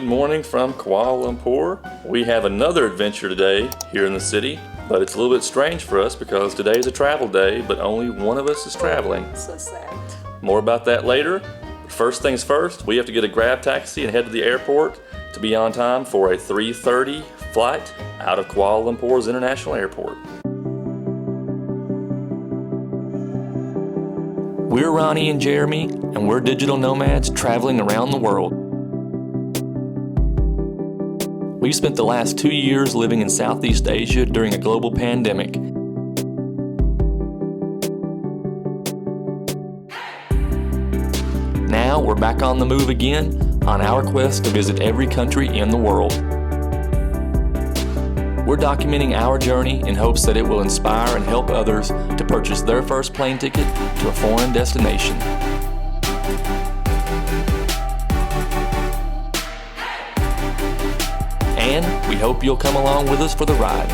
morning from Kuala Lumpur. We have another adventure today here in the city, but it's a little bit strange for us because today is a travel day, but only one of us is traveling. So sad. More about that later. First things first, we have to get a grab taxi and head to the airport to be on time for a 3:30 flight out of Kuala Lumpur's International Airport. We're Rani and Jeremy, and we're digital nomads traveling around the world. We've spent the last 2 years living in Southeast Asia during a global pandemic. Now we're back on the move again on our quest to visit every country in the world. We're documenting our journey in hopes that it will inspire and help others to purchase their first plane ticket to a foreign destination. And we hope you'll come along with us for the ride.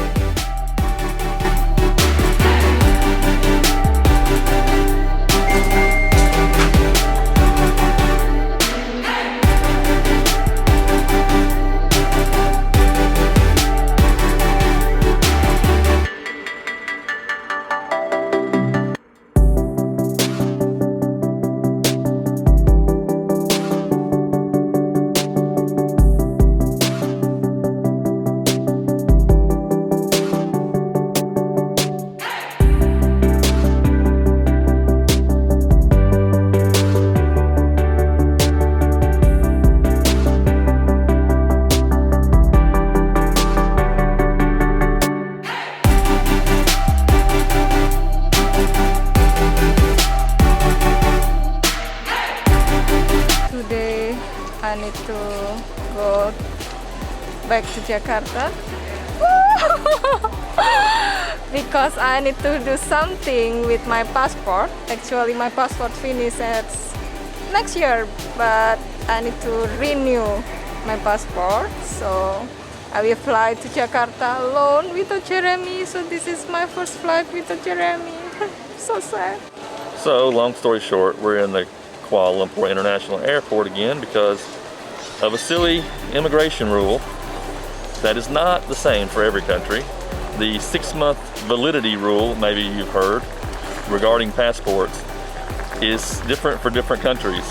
I need to go back to Jakarta because I need to do something with my passport. Actually, my passport finishes next year, but I need to renew my passport. So I will fly to Jakarta alone without Jeremy. So this is my first flight without Jeremy. So sad. So, long story short, we're in the Kuala Lumpur International Airport again because of a silly immigration rule that is not the same for every country. The 6-month validity rule, maybe you've heard, regarding passports is different for different countries.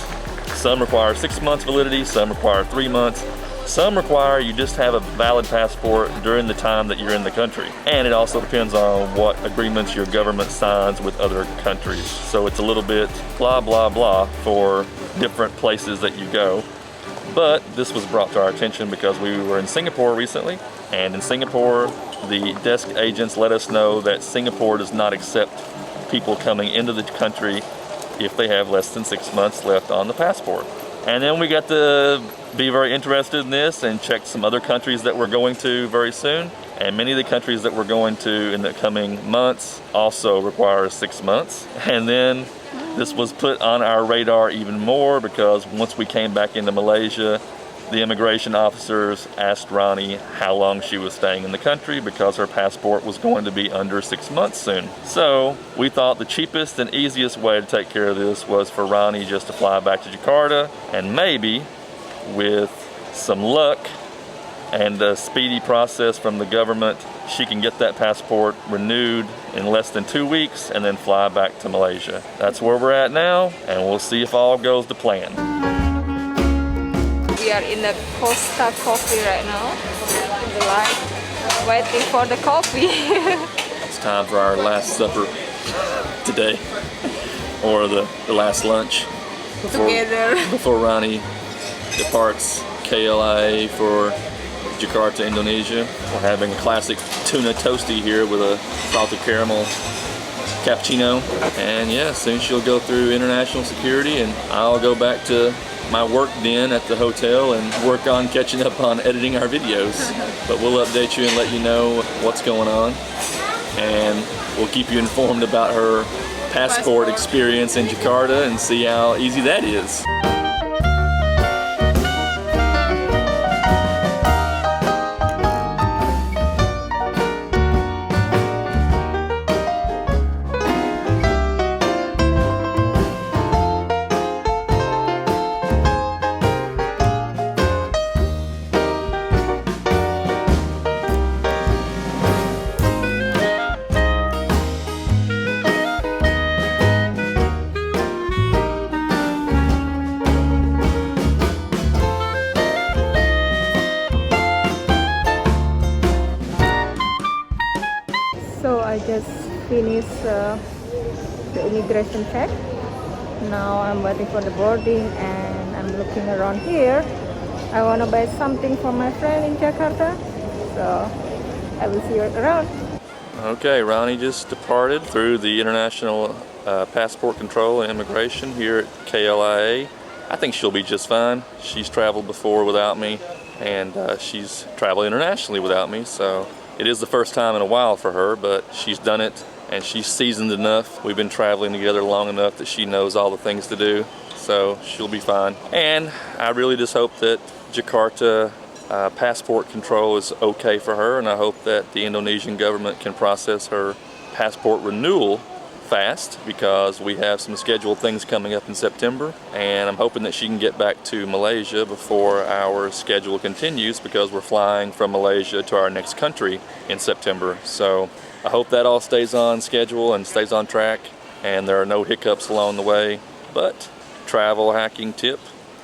Some require 6 months validity, some require 3 months. Some require you just have a valid passport during the time that you're in the country. And it also depends on what agreements your government signs with other countries. So it's a little bit blah, blah, blah for different places that you go. But this was brought to our attention because we were in Singapore recently. And in Singapore, the desk agents let us know that Singapore does not accept people coming into the country if they have less than 6 months left on the passport. And then we got to be very interested in this and checked some other countries that we're going to very soon. And many of the countries that we're going to in the coming months also require 6 months. And then this was put on our radar even more because once we came back into Malaysia, the immigration officers asked Rani how long she was staying in the country because her passport was going to be under 6 months soon. So we thought the cheapest and easiest way to take care of this was for Rani just to fly back to Jakarta, and maybe with some luck and a speedy process from the government, she can get that passport renewed in less than 2 weeks and then fly back to Malaysia. That's where we're at now, and we'll see if all goes to plan. We are in the Costa Coffee right now, in the line, waiting for the coffee. It's time for our last supper today, or the last lunch before Rani departs KLIA for Jakarta, Indonesia. We're having a classic tuna toasty here with a salted caramel cappuccino. And yeah, soon she'll go through international security and I'll go back to my work den at the hotel and work on catching up on editing our videos. But we'll update you and let you know what's going on. And we'll keep you informed about her passport experience in Jakarta and see how easy that is. just finished the immigration check. Now I'm waiting for the boarding and I'm looking around here. I want to buy something for my friend in Jakarta, so I will see you around. Okay, Rani just departed through the International Passport Control and Immigration here at KLIA. I think she'll be just fine. She's traveled before without me, and she's traveled internationally without me, so it is the first time in a while for her, but she's done it and she's seasoned enough. We've been traveling together long enough that she knows all the things to do, so she'll be fine. And I really just hope that Jakarta passport control is okay for her, and I hope that the Indonesian government can process her passport renewal fast, because we have some scheduled things coming up in September, and I'm hoping that she can get back to Malaysia before our schedule continues, because we're flying from Malaysia to our next country in September. So I hope that all stays on schedule and stays on track and there are no hiccups along the way. But travel hacking tip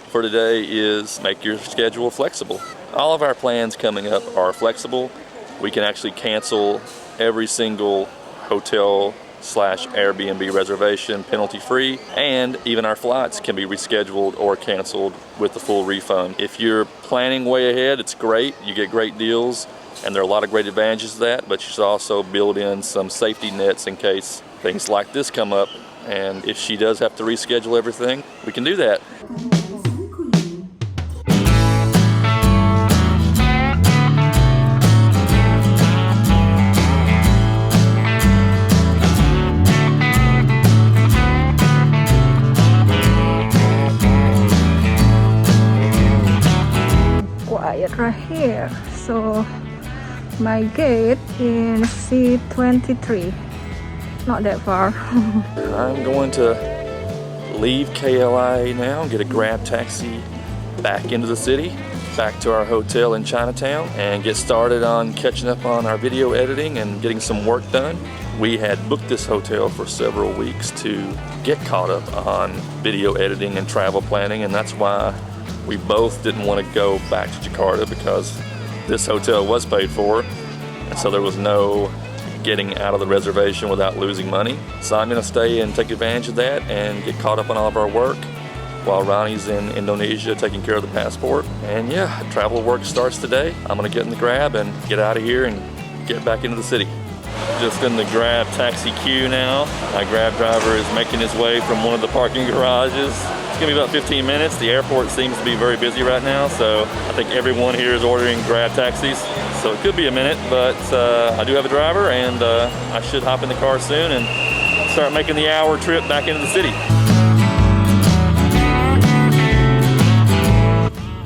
for today is make your schedule flexible. All of our plans coming up are flexible. We can actually cancel every single hotel / Airbnb reservation penalty free, and even our flights can be rescheduled or canceled with the full refund. If you're planning way ahead, it's great. You get great deals, and there are a lot of great advantages to that, but you should also build in some safety nets in case things like this come up, and if she does have to reschedule everything, we can do that. Right here, so my gate in C23, not that far. I'm going to leave KLIA now and get a Grab taxi back into the city, back to our hotel in Chinatown, and get started on catching up on our video editing and getting some work done. We had booked this hotel for several weeks to get caught up on video editing and travel planning, and that's why we both didn't want to go back to Jakarta, because this hotel was paid for, and so there was no getting out of the reservation without losing money. So I'm going to stay and take advantage of that and get caught up on all of our work while Rani's in Indonesia taking care of the passport. And yeah, travel work starts today. I'm going to get in the Grab and get out of here and get back into the city. Just in the Grab taxi queue now. My Grab driver is making his way from one of the parking garages. It's gonna be about 15 minutes. The airport seems to be very busy right now, so I think everyone here is ordering Grab taxis. So it could be a minute, but I do have a driver, and I should hop in the car soon and start making the hour trip back into the city.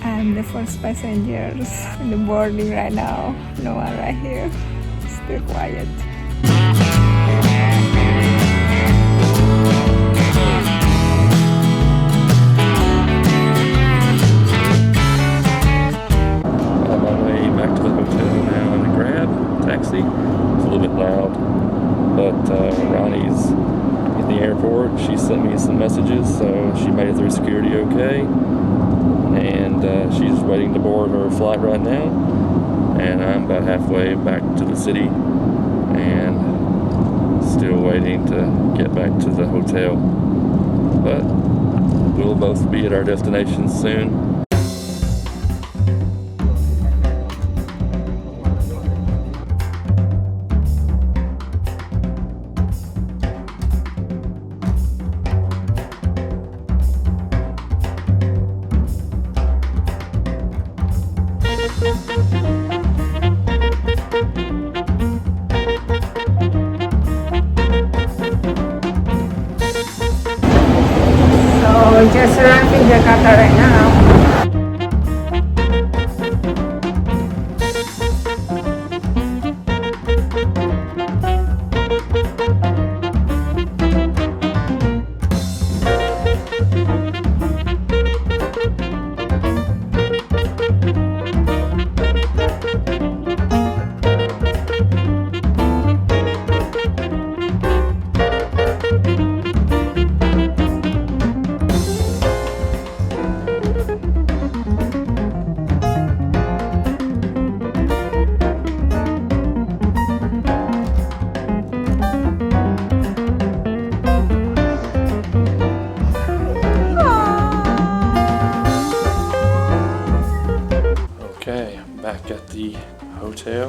I'm the first passengers in the boarding right now. No one right here. Still quiet. On my way back to the hotel now in a Grab taxi. It's a little bit loud, but Rani's in the airport. She sent me some messages, so she made it through security okay, and she's waiting to board her flight right now. And I'm about halfway back to the city and still waiting to get back to the hotel, but we'll both be at our destination soon. So just arrived in Jakarta right now.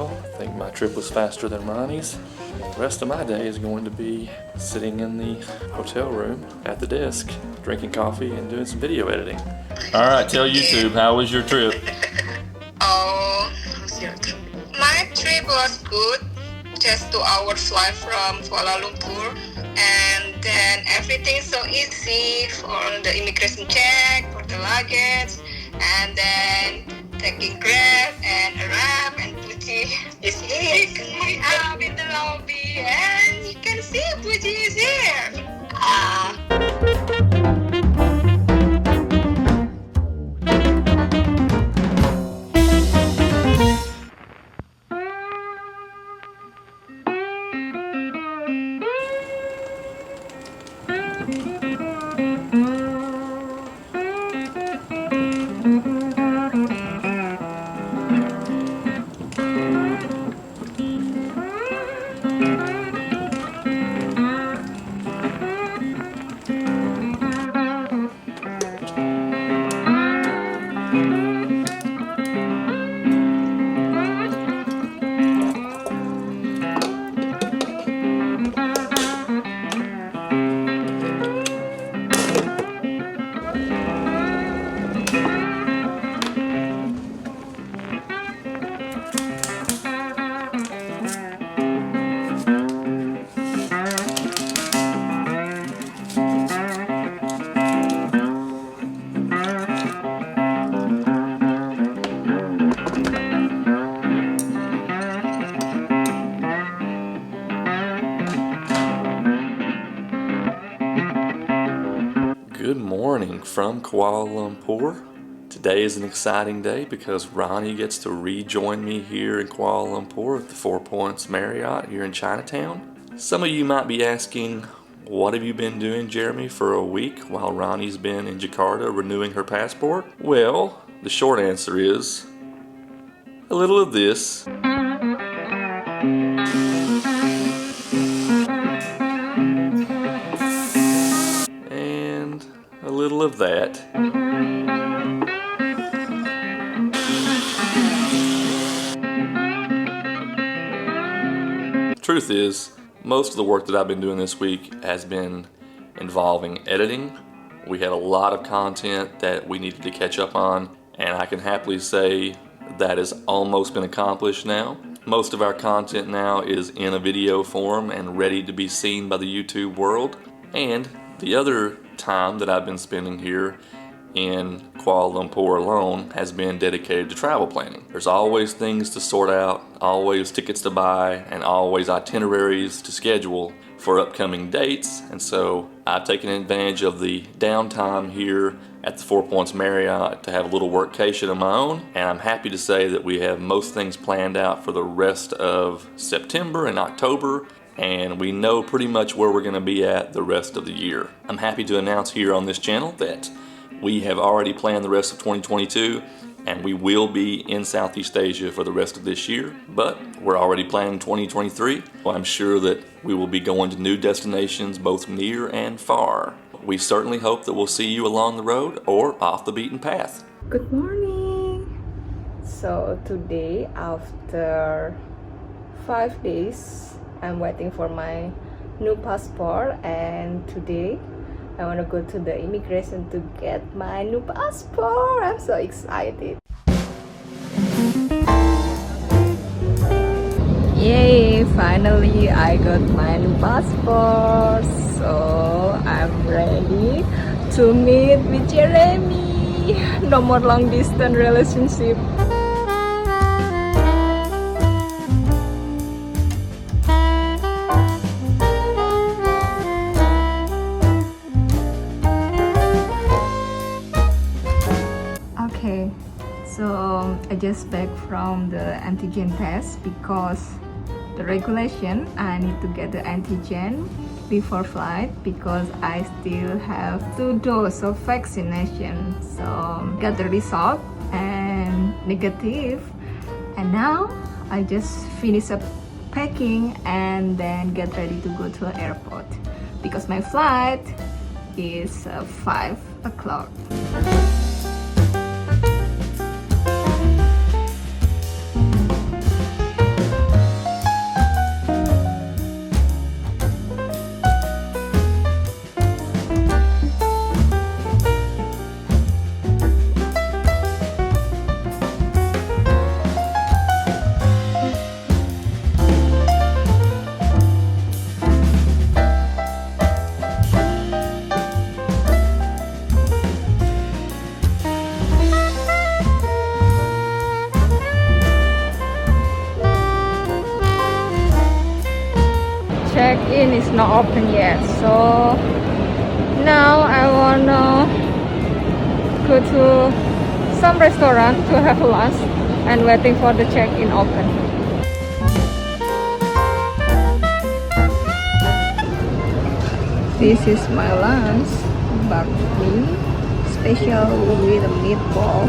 Well, I think my trip was faster than Ronnie's. The rest of my day is going to be sitting in the hotel room at the desk, drinking coffee and doing some video editing. All right, tell YouTube, how was your trip? Oh, how's your trip? My trip was good. Just 2 hour flight from Kuala Lumpur, and then everything's so easy for the immigration check, for the luggage, and then taking Grab and Arab and Puji is here. We up in the lobby, and you can see Puji is here. Good morning from Kuala Lumpur. Today is an exciting day because Rani gets to rejoin me here in Kuala Lumpur at the 4 Points Marriott here in Chinatown. Some of you might be asking, what have you been doing, Jeremy, for a week while Rani's been in Jakarta renewing her passport? Well, the short answer is a little of this. A little of that. Truth is, most of the work that I've been doing this week has been involving editing. We had a lot of content that we needed to catch up on, and I can happily say that has almost been accomplished now. Most of our content now is in a video form and ready to be seen by the YouTube world. And the other time that I've been spending here in Kuala Lumpur alone has been dedicated to travel planning. There's always things to sort out, always tickets to buy, and always itineraries to schedule for upcoming dates. And so I've taken advantage of the downtime here at the 4 Points Marriott to have a little workcation of my own. And I'm happy to say that we have most things planned out for the rest of September and October. And we know pretty much where we're going to be at the rest of the year. I'm happy to announce here on this channel that we have already planned the rest of 2022, and we will be in Southeast Asia for the rest of this year, but we're already planning 2023. Well, I'm sure that we will be going to new destinations both near and far. We certainly hope that we'll see you along the road or off the beaten path. Good morning. So today, after 5 days, I'm waiting for my new passport, and today I want to go to the immigration to get my new passport. I'm so excited. Yay! Finally I got my new passport. So I'm ready to meet with Jeremy. No more long distance relationship. Okay, so I just back from the antigen test because the regulation I need to get the antigen before flight because I still have 2 doses of vaccination. So got the result and negative, and now I just finish up packing and then get ready to go to the airport because my flight is 5 o'clock. check-in is not open yet, so now I wanna go to some restaurant to have lunch and waiting for the check-in open. This is my lunch, bakmi, special with a meatball.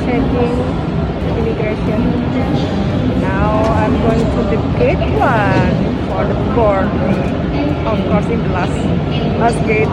Checking immigration. Now I'm going to the gate 1 for the board. Of course, in the last gate.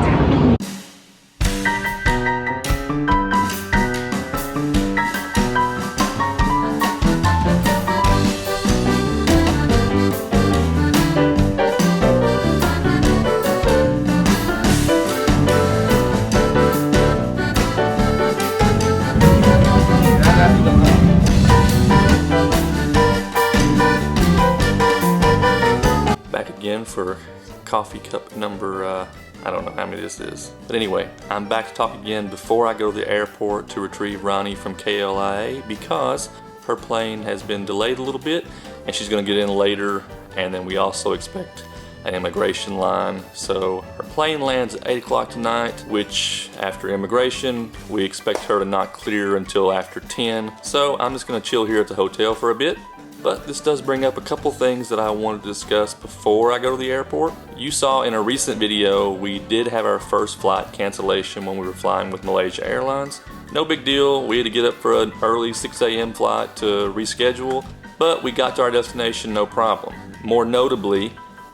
Again for coffee cup number, I don't know how many this is. But anyway, I'm back to talk again before I go to the airport to retrieve Rani from KLIA because her plane has been delayed a little bit and she's going to get in later, and then we also expect an immigration line. So her plane lands at 8 o'clock tonight, which after immigration we expect her to not clear until after 10. So I'm just going to chill here at the hotel for a bit. But this does bring up a couple things that I wanted to discuss before I go to the airport. You saw in a recent video we did have our first flight cancellation when we were flying with Malaysia Airlines. No big deal, we had to get up for an early 6 a.m. flight to reschedule, but we got to our destination no problem. More notably,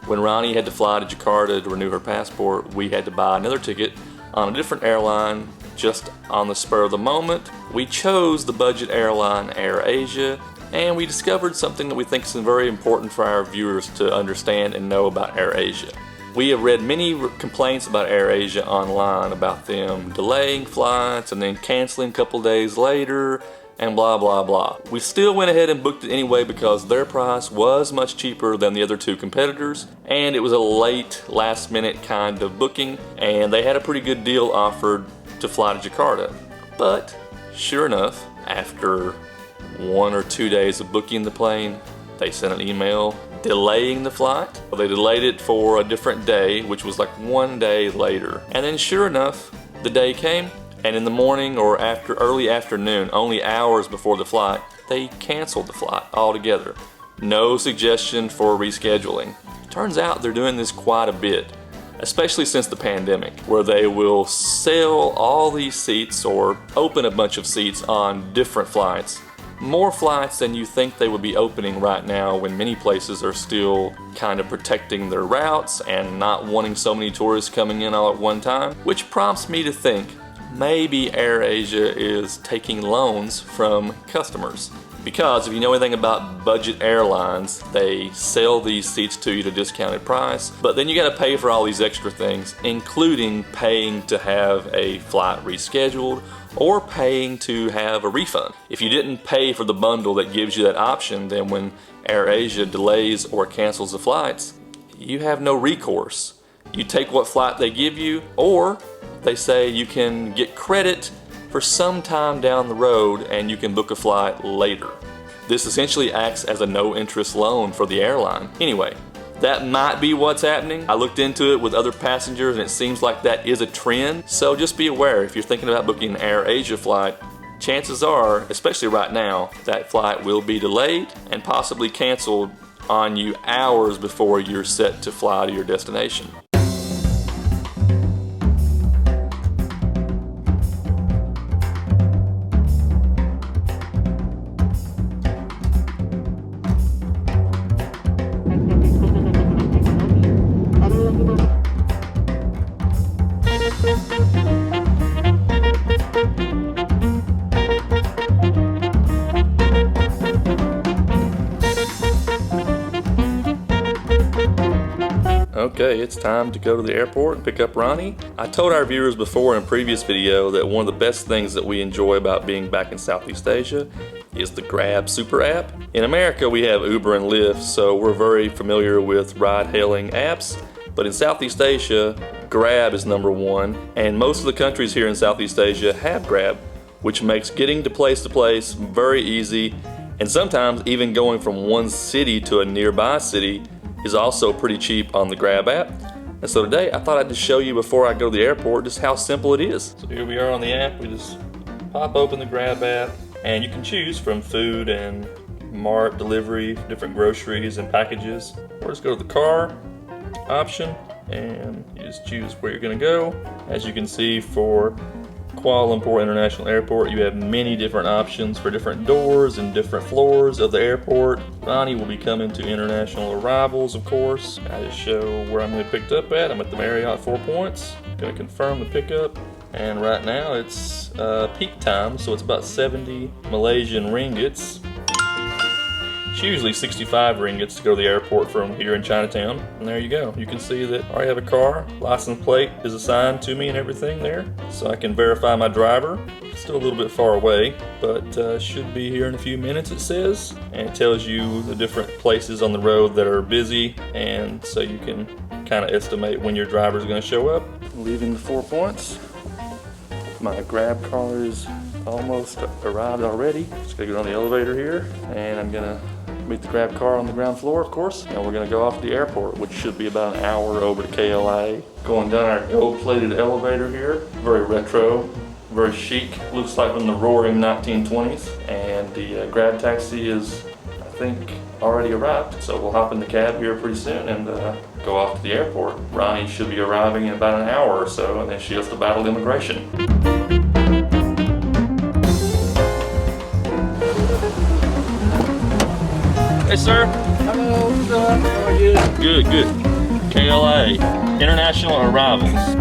when Rani had to fly to Jakarta to renew her passport, we had to buy another ticket on a different airline just on the spur of the moment. We chose the budget airline AirAsia, and we discovered something that we think is very important for our viewers to understand and know about AirAsia. We have read many complaints about AirAsia online about them delaying flights and then canceling a couple days later and blah blah blah. We still went ahead and booked it anyway because their price was much cheaper than the other two competitors, and it was a late last minute kind of booking, and they had a pretty good deal offered to fly to Jakarta. But sure enough, after 1 or 2 days of booking the plane, they sent an email delaying the flight. They delayed it for a different day, which was like 1 day later. And then sure enough, the day came, and in the morning or after early afternoon, only hours before the flight, they canceled the flight altogether. No suggestion for rescheduling. Turns out they're doing this quite a bit, especially since the pandemic, where they will sell all these seats or open a bunch of seats on different flights. More flights than you think they would be opening right now, when many places are still kind of protecting their routes and not wanting so many tourists coming in all at one time, which prompts me to think maybe AirAsia is taking loans from customers. Because if you know anything about budget airlines, they sell these seats to you at a discounted price, but then you got to pay for all these extra things, including paying to have a flight rescheduled or paying to have a refund. If you didn't pay for the bundle that gives you that option, then when AirAsia delays or cancels the flights, you have no recourse. You take what flight they give you, or they say you can get credit for some time down the road and you can book a flight later. This essentially acts as a no-interest loan for the airline. Anyway, that might be what's happening. I looked into it with other passengers and it seems like that is a trend. So just be aware, if you're thinking about booking an AirAsia flight, chances are, especially right now, that flight will be delayed and possibly canceled on you hours before you're set to fly to your destination. Okay, it's time to go to the airport and pick up Rani. I told our viewers before in a previous video that one of the best things that we enjoy about being back in Southeast Asia is the Grab super app. In America we have Uber and Lyft, so we're very familiar with ride-hailing apps. But in Southeast Asia, Grab is #1, and most of the countries here in Southeast Asia have Grab, which makes getting to place very easy, and sometimes even going from one city to a nearby city is also pretty cheap on the Grab app. And so today I thought I'd just show you before I go to the airport just how simple it is. So here we are on the app. We just pop open the Grab app and you can choose from food and mart delivery, different groceries and packages. Or just go to the car option and you just choose where you're gonna go. As you can see, for Kuala Lumpur International Airport, you have many different options for different doors and different floors of the airport. Rani will be coming to international arrivals, of course. I just show where I'm going to be picked up at. I'm at the Marriott 4 Points. Going to confirm the pickup. And right now it's peak time, so it's about 70 Malaysian ringgits. It's usually 65 ringgits to go to the airport from here in Chinatown. And there you go. You can see that I already have a car. License plate is assigned to me and everything there. So I can verify my driver. Still a little bit far away, but should be here in a few minutes, it says. And it tells you the different places on the road that are busy, and so you can kind of estimate when your driver is going to show up. Leaving the 4 Points. My Grab car is almost arrived already. Just gotta get on the elevator here, and I'm gonna meet the Grab car on the ground floor, of course, and we're gonna go off to the airport, which should be about an hour over to KLA. Going down our gold-plated elevator here, very retro, very chic, looks like from the roaring 1920s, and the Grab taxi is, I think, already arrived, so we'll hop in the cab here pretty soon and go off to the airport. Rani should be arriving in about an hour or so, and then she has to battle immigration. Hey, sir. Hello, sir. How are you? Good, good. KLA, international arrivals.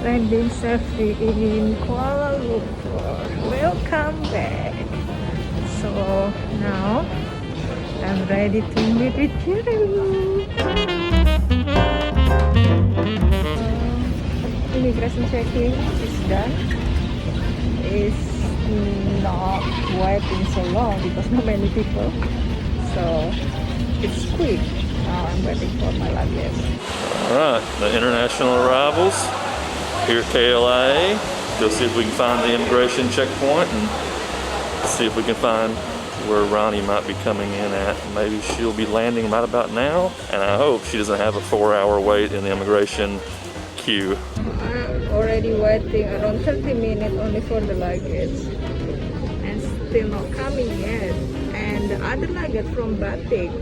Landing safely in Kuala Lumpur. Welcome back. So now I'm ready to meet with you. Immigration checking is done. It's not waiting so long because not many people. So it's quick. Now I'm waiting for my luggage. Alright, the international arrivals here at KLA. Go see if we can find the immigration checkpoint and see if we can find where Rani might be coming in at. Maybe she'll be landing right about now, and I hope she doesn't have a 4-hour wait in the immigration queue. I'm already waiting around 30 minutes only for the luggage and still not coming yet. And the other luggage from Batik,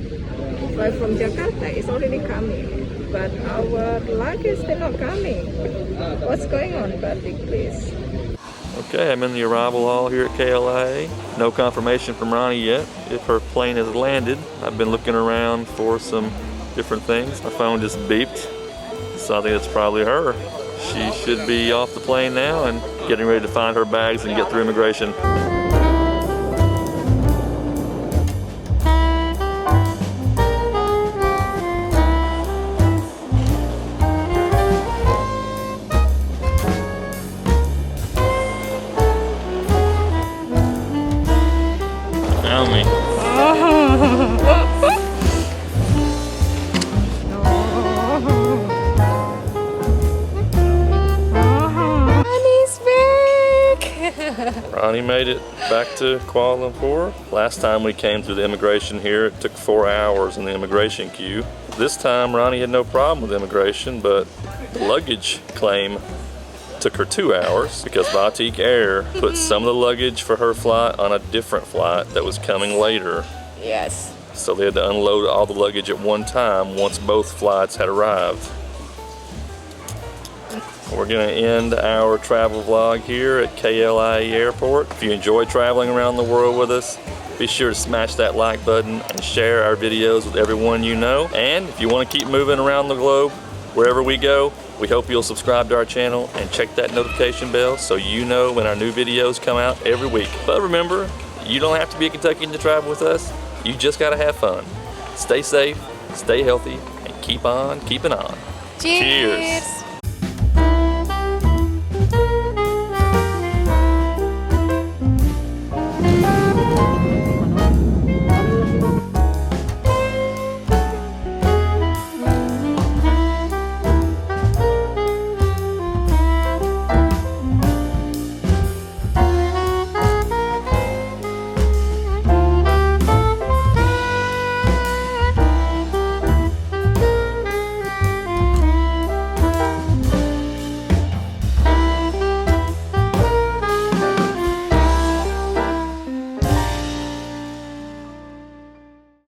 like from Jakarta, is already coming. But our luggage is still not coming. What's going on, Batik, please? Okay, I'm in the arrival hall here at KLA. No confirmation from Rani yet if her plane has landed. I've been looking around for some different things. My phone just beeped, so I think it's probably her. She should be off the plane now and getting ready to find her bags and get through immigration. Found me. Rani made it back to Kuala Lumpur. Last time we came through the immigration here, it took 4 hours in the immigration queue. This time Rani had no problem with immigration, but the luggage claim took her 2 hours because Batik Air put some of the luggage for her flight on a different flight that was coming later. Yes. So they had to unload all the luggage at one time once both flights had arrived. We're going to end our travel vlog here at KUL Airport. If you enjoy traveling around the world with us, be sure to smash that like button and share our videos with everyone you know. And if you want to keep moving around the globe, wherever we go, we hope you'll subscribe to our channel and check that notification bell so you know when our new videos come out every week. But remember, you don't have to be a Kentuckian to travel with us. You just got to have fun. Stay safe, stay healthy, and keep on keeping on. Cheers.